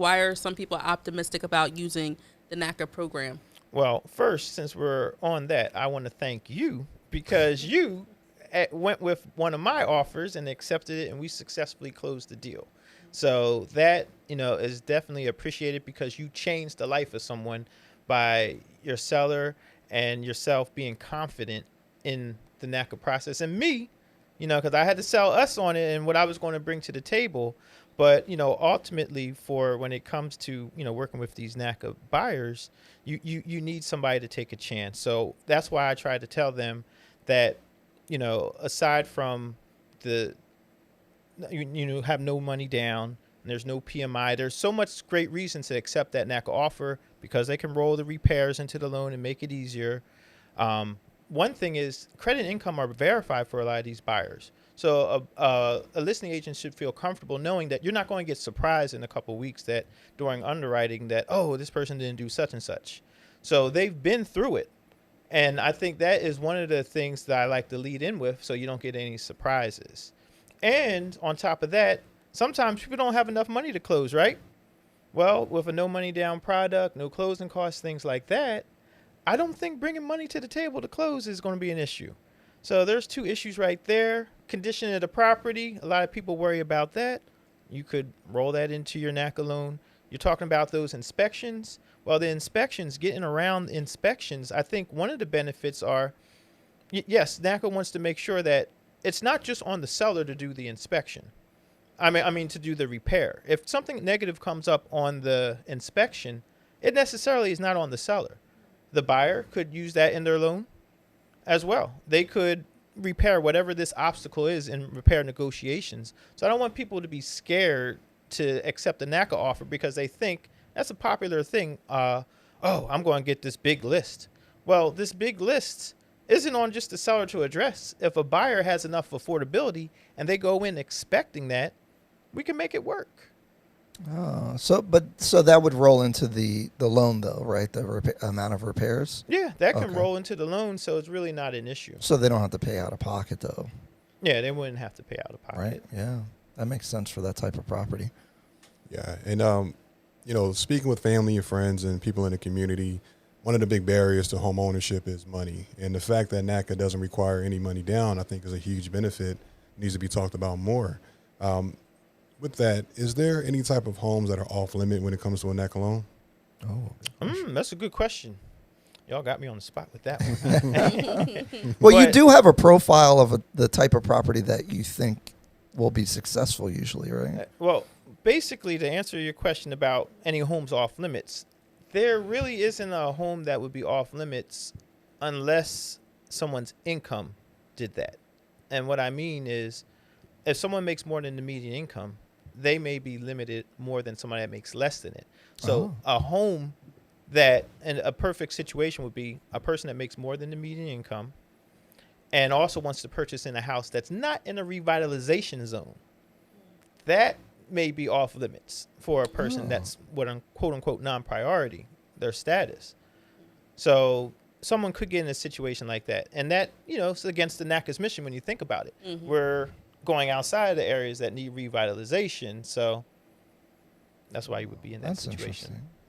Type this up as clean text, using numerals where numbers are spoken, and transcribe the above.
Why are some people optimistic about using the NACA program? Well, first, since we're on that, I want to thank you because you went with one of my offers and accepted it, and we successfully closed the deal. So that, is definitely appreciated because you changed the life of someone by your seller and yourself being confident in the NACA process. And me, because I had to sell us on it and what I was going to bring to the table. But, ultimately for when it comes to, working with these NACA buyers, you need somebody to take a chance. So that's why I tried to tell them that, aside from the, have no money down, and there's no PMI, there's so much great reason to accept that NACA offer because they can roll the repairs into the loan and make it easier. One thing is credit and income are verified for a lot of these buyers. So a listing agent should feel comfortable knowing that you're not going to get surprised in a couple of weeks that during underwriting that, oh, this person didn't do such and such. So they've been through it. And I think that is one of the things that I like to lead in with so you don't get any surprises. And on top of that, sometimes people don't have enough money to close, right? Well, with a no money down product, no closing costs, things like that, I don't think bringing money to the table to close is going to be an issue. So there's two issues right there. Condition of the property, a lot of people worry about that. You could roll that into your NACA loan. You're talking about those inspections. Well, the inspections, getting around inspections, I think one of the benefits are, yes, NACA wants to make sure that it's not just on the seller to do the inspection. I mean to do the repair. If something negative comes up on the inspection, it necessarily is not on the seller. The buyer could use that in their loan as well. They could repair whatever this obstacle is in repair negotiations. So I don't want people to be scared to accept the NACA offer because they think that's a popular thing. I'm going to get this big list. Well, this big list isn't on just the seller to address. If a buyer has enough affordability and they go in expecting that, we can make it work. Oh, so that would roll into the loan though, right? The amount of repairs. Yeah, that can roll into the loan, so it's really not an issue. So they don't have to pay out of pocket though. Yeah, they wouldn't have to pay out of pocket. Right. Yeah, that makes sense for that type of property. Yeah, and speaking with family and friends and people in the community, one of the big barriers to home ownership is money, and the fact that NACA doesn't require any money down, I think, is a huge benefit. Needs to be talked about more. With that, is there any type of homes that are off limit when it comes to a NACA loan? Oh, that's a good question. Y'all got me on the spot with that one. Well, you do have a profile of the type of property that you think will be successful usually, right? Well, basically, to answer your question about any homes off limits, there really isn't a home that would be off limits unless someone's income did that. And what I mean is, if someone makes more than the median income, they may be limited more than somebody that makes less than it. So a home that, and a perfect situation would be a person that makes more than the median income and also wants to purchase in a house that's not in a revitalization zone. That may be off limits for a person that's what quote unquote non-priority, their status. So someone could get in a situation like that. And that, it's against the NACA's mission when you think about it. Mm-hmm. We're going outside of the areas that need revitalization. So that's why you would be in that situation. Interesting.